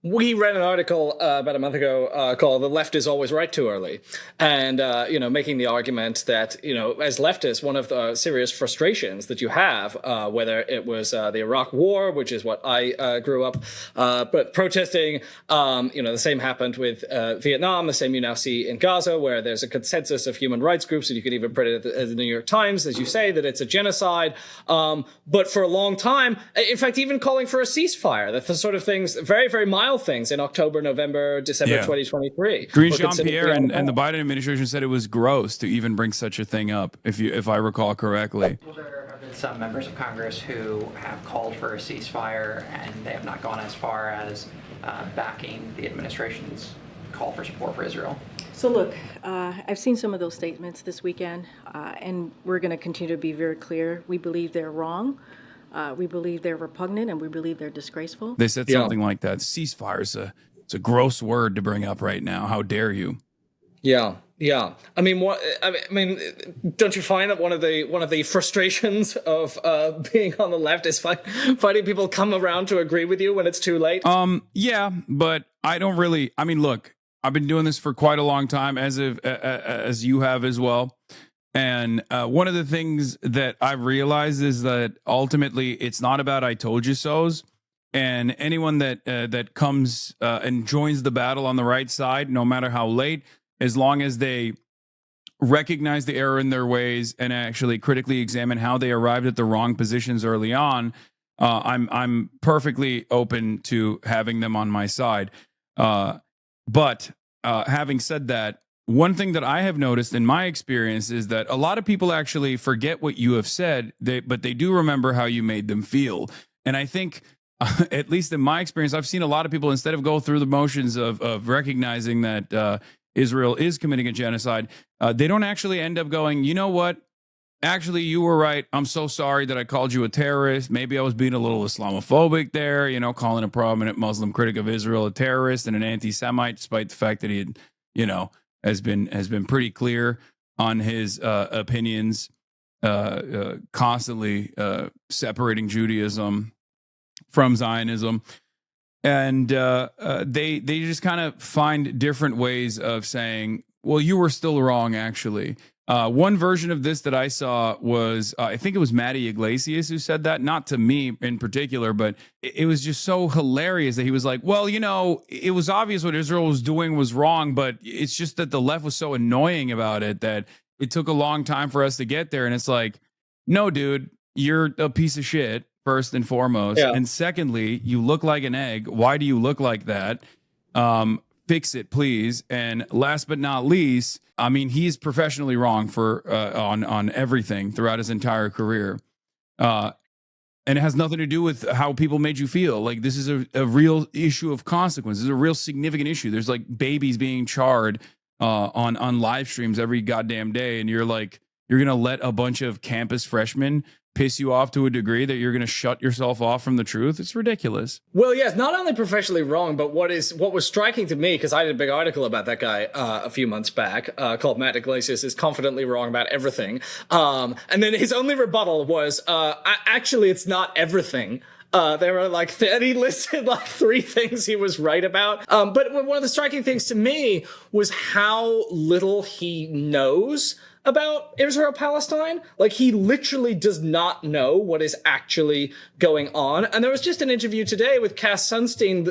We read an article about a month ago called "The Left is Always Right Too Early," and making the argument that as leftists, one of the serious frustrations that you have, whether it was the Iraq War, which is what I grew up, but protesting, the same happened with Vietnam, the same you now see in Gaza, where there's a consensus of human rights groups, and you could even print it at the New York Times, as you say, that it's a genocide. But for a long time, in fact, even calling for a ceasefire, that's the sort of things, very, very mild things in October, November, December 2023. Green Jean-Pierre and the Biden administration said it was gross to even bring such a thing up, if I recall correctly. Well, there have been some members of Congress who have called for a ceasefire, and they have not gone as far as backing the administration's call for support for Israel. So look, I've seen some of those statements this weekend, and we're going to continue to be very clear. We believe they're wrong. We believe they're repugnant, and we believe they're disgraceful. They said something like that. Ceasefire is it's a gross word to bring up right now. How dare you? Yeah. I mean, don't you find that one of the frustrations of being on the left is finding people come around to agree with you when it's too late? Yeah, but I don't really. I mean, look, I've been doing this for quite a long time, as you have as well. And one of the things that I've realized is that ultimately it's not about "I told you so's," and anyone that comes and joins the battle on the right side, no matter how late, as long as they recognize the error in their ways and actually critically examine how they arrived at the wrong positions early on, I'm perfectly open to having them on my side. But having said that, one thing that I have noticed in my experience is that a lot of people actually forget what you have said, but they do remember how you made them feel. And I think, at least in my experience, I've seen a lot of people, instead of go through the motions of recognizing that Israel is committing a genocide, they don't actually end up going, you know what? Actually, you were right. I'm so sorry that I called you a terrorist. Maybe I was being a little Islamophobic there, calling a prominent Muslim critic of Israel a terrorist and an anti-Semite, despite the fact that he had, has been pretty clear on his opinions, constantly separating Judaism from Zionism. And they just kind of find different ways of saying, well, you were still wrong, actually. One version of this that I saw was, I think it was Maddie Yglesias who said that, not to me in particular, but it was just so hilarious that he was like, well, it was obvious what Israel was doing was wrong, but it's just that the left was so annoying about it that it took a long time for us to get there. And it's like, no, dude, you're a piece of shit, first and foremost. Yeah. And secondly, you look like an egg. Why do you look like that? Fix it, please. And last but not least, I mean, he's professionally wrong for on everything throughout his entire career. And it has nothing to do with how people made you feel. Like, this is a real issue of consequence. This is a real significant issue. There's like babies being charred on live streams every goddamn day. And you're like, you're going to let a bunch of campus freshmen piss you off to a degree that you're going to shut yourself off from the truth? It's ridiculous. Well, yes, not only professionally wrong, but what was striking to me, because I did a big article about that guy a few months back, called "Matt Yglesias is confidently wrong about everything," and then his only rebuttal was, actually, it's not everything. There were and he listed like 3 things he was right about. But one of the striking things to me was how little he knows about Israel-Palestine. Like, he literally does not know what is actually going on. And there was just an interview today with Cass Sunstein,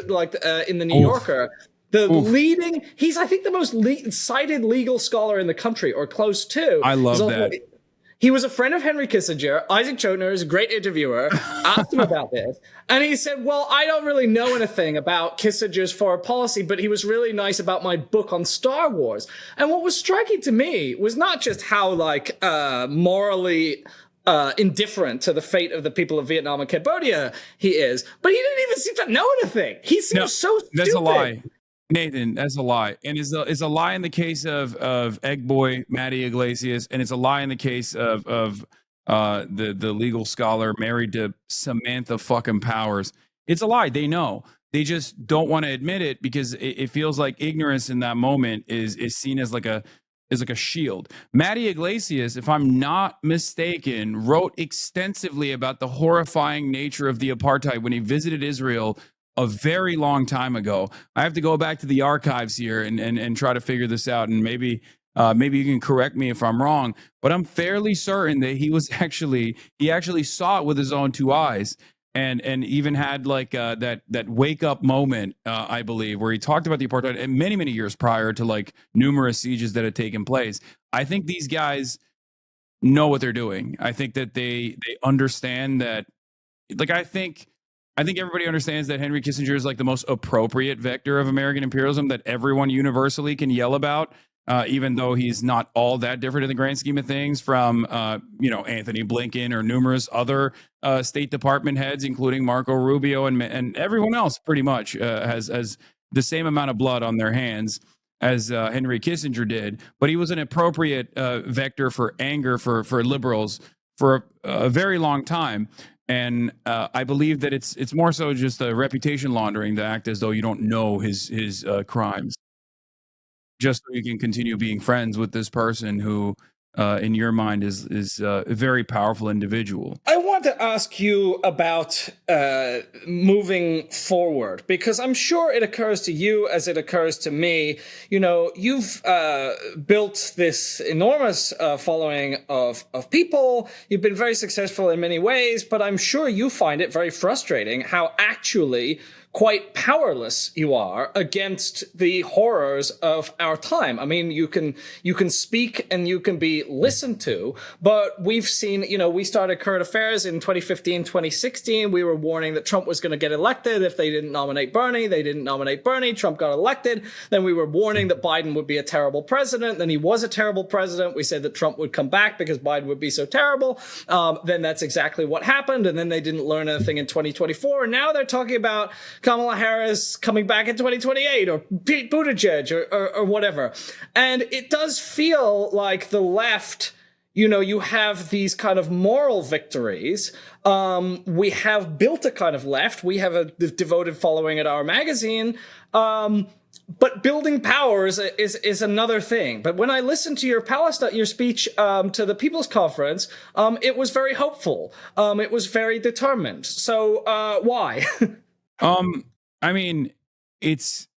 in the New Yorker. He's, I think, the most cited legal scholar in the country, or close to. I love that. He was a friend of Henry Kissinger. Isaac Chotiner is a great interviewer. Asked him about this. And he said, well, I don't really know anything about Kissinger's foreign policy, but he was really nice about my book on Star Wars. And what was striking to me was not just how, morally indifferent to the fate of the people of Vietnam and Cambodia he is, but he didn't even seem to know anything. He seems so stupid. That's a lie. Nathan, that's a lie. And it's a lie in the case of Egg Boy Maddie Yglesias, and it's a lie in the case of the legal scholar married to Samantha fucking Powers. It's a lie. They know. They just don't want to admit it because it feels like ignorance in that moment is seen as like a shield. Maddie Yglesias, if I'm not mistaken, wrote extensively about the horrifying nature of the apartheid when he visited Israel a very long time ago. I have to go back to the archives here and try to figure this out, and maybe you can correct me if I'm wrong, but I'm fairly certain that he actually saw it with his own two eyes, and even had like that wake up moment, I believe, where he talked about the apartheid and many years prior to like numerous sieges that had taken place. I think these guys know what they're doing. I think that they understand that. Like I think everybody understands that Henry Kissinger is like the most appropriate vector of American imperialism that everyone universally can yell about, even though he's not all that different in the grand scheme of things from, Anthony Blinken or numerous other State Department heads, including Marco Rubio and everyone else. Pretty much has the same amount of blood on their hands as Henry Kissinger did, but he was an appropriate vector for anger for liberals for a very long time. And I believe that it's more so just a reputation laundering to act as though you don't know his crimes, just so you can continue being friends with this person who, in your mind, is a very powerful individual. I want to ask you about moving forward, because I'm sure it occurs to you as it occurs to me. You know, you've built this enormous following of people. You've been very successful in many ways, but I'm sure you find it very frustrating how actually quite powerless you are against the horrors of our time. I mean, you can speak and you can be listened to, but we've seen, we started current affairs in 2015, 2016. We were warning that Trump was going to get elected if they didn't nominate Bernie. They didn't nominate Bernie. Trump got elected. Then we were warning that Biden would be a terrible president. Then he was a terrible president. We said that Trump would come back because Biden would be so terrible. Then that's exactly what happened. And then they didn't learn anything in 2024. And now they're talking about Kamala Harris coming back in 2028 or Pete Buttigieg or whatever. And it does feel like the left, you have these kind of moral victories. We have built a kind of left. We have a devoted following at our magazine. But building powers is another thing. But when I listened to your speech to the People's Conference, it was very hopeful. It was very determined. So why? I mean, it's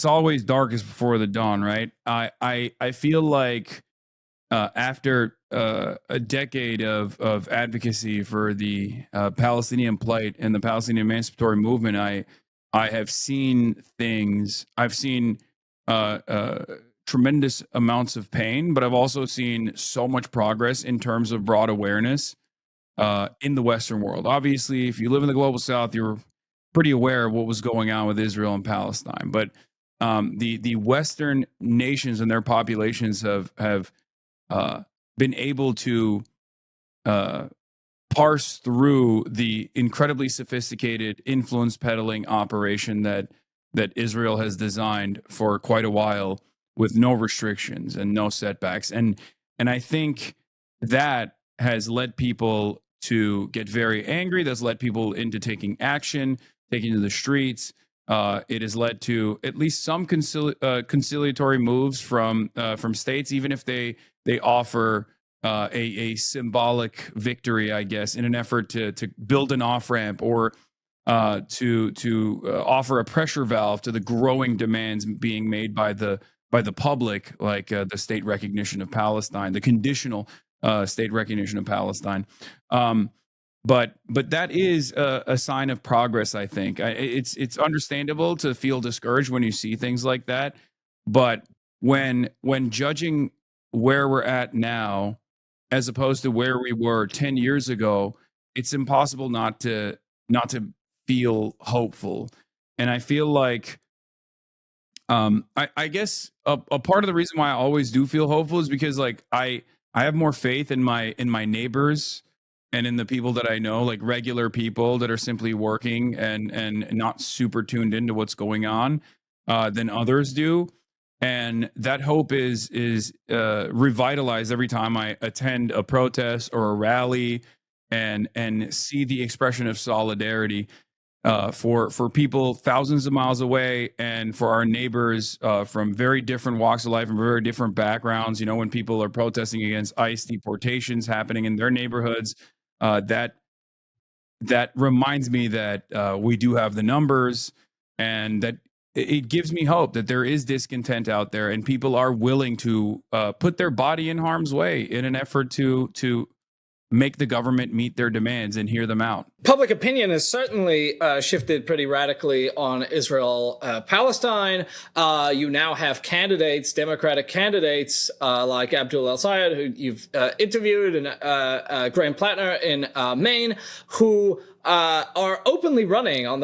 always darkest before the dawn, right? I feel like after a decade of advocacy for the Palestinian plight and the Palestinian emancipatory movement, I have seen things. I've seen tremendous amounts of pain, but I've also seen so much progress in terms of broad awareness in the Western world. Obviously, if you live in the global South, you're pretty aware of what was going on with Israel and Palestine. But the Western nations and their populations have been able to parse through the incredibly sophisticated influence peddling operation that Israel has designed for quite a while, with no restrictions and no setbacks. And I think that has led people to get very angry. That's led people into taking action, taking to the streets. It has led to at least some conciliatory moves from states, even if they offer a symbolic victory, I guess, in an effort to build an off ramp or to offer a pressure valve to the growing demands being made by the public, like the state recognition of Palestine, the conditional state recognition of Palestine. But that is a sign of progress, I think. It's understandable to feel discouraged when you see things like that. But when judging where we're at now, as opposed to where we were 10 years ago, it's impossible not to feel hopeful. And I feel like I guess a part of the reason why I always do feel hopeful is because like I have more faith in my neighbors and in the people that I know, like regular people that are simply working and not super tuned into what's going on than others do. And that hope is revitalized every time I attend a protest or a rally and see the expression of solidarity for people thousands of miles away, and for our neighbors from very different walks of life and very different backgrounds. When people are protesting against ICE deportations happening in their neighborhoods, that that reminds me that we do have the numbers, and that it gives me hope that there is discontent out there, and people are willing to put their body in harm's way in an effort to make the government meet their demands and hear them out. Public opinion has certainly shifted pretty radically on Israel, Palestine. You now have candidates, Democratic candidates like Abdul El-Sayed, who you've interviewed, and Graham Plattner in Maine, who are openly running on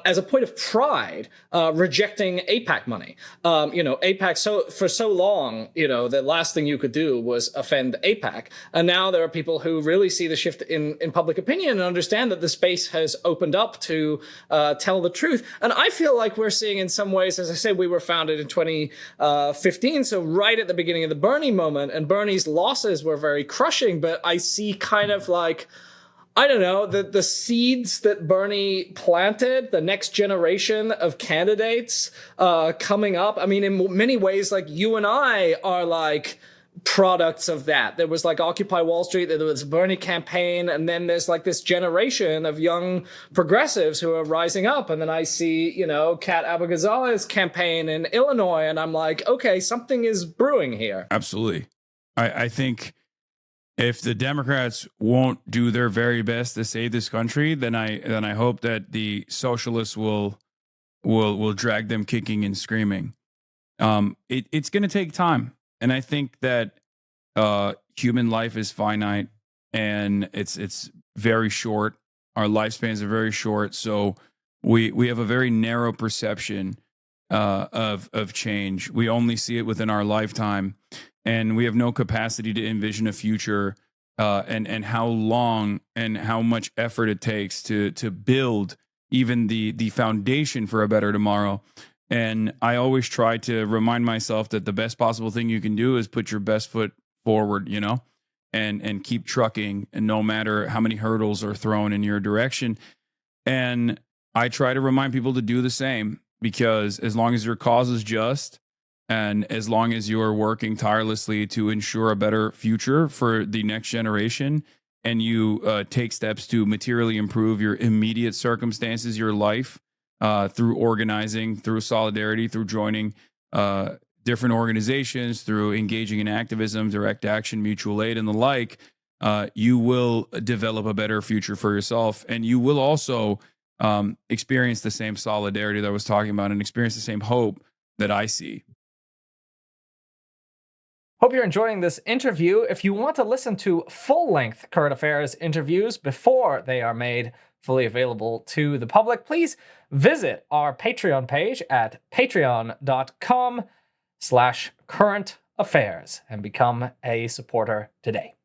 as a point of pride, rejecting AIPAC money. AIPAC for so long, the last thing you could do was offend AIPAC, and now there are people who really see the shift in public opinion and understand that the space has opened up to tell the truth. And I feel like we're seeing, in some ways, as I said, we were founded in 2015, so right at the beginning of the Bernie moment, and Bernie's losses were very crushing. But I see kind of like, I don't know, the seeds that Bernie planted, the next generation of candidates coming up. I mean, in many ways, like, you and I are like products of that. There was like Occupy Wall Street, there was a Bernie campaign, and then there's like this generation of young progressives who are rising up. And then I see, Kat Abu-Ghazaleh's campaign in Illinois, and I'm like, okay, something is brewing here. Absolutely. I think if the Democrats won't do their very best to save this country, then I hope that the socialists will drag them kicking and screaming. It's going to take time, and I think that human life is finite, and it's very short. Our lifespans are very short, so we have a very narrow perception of change. We only see it within our lifetime, and we have no capacity to envision a future and how long and how much effort it takes to build even the foundation for a better tomorrow. And I always try to remind myself that the best possible thing you can do is put your best foot forward, and keep trucking, and no matter how many hurdles are thrown in your direction. And I try to remind people to do the same, because as long as your cause is just, and as long as you're working tirelessly to ensure a better future for the next generation, and you take steps to materially improve your immediate circumstances, your life, through organizing, through solidarity, through joining different organizations, through engaging in activism, direct action, mutual aid, and the like, you will develop a better future for yourself. And you will also experience the same solidarity that I was talking about, and experience the same hope that I see. Hope you're enjoying this interview. If you want to listen to full-length current affairs interviews before they are made fully available to the public, please visit our Patreon page at patreon.com/current affairs and become a supporter today.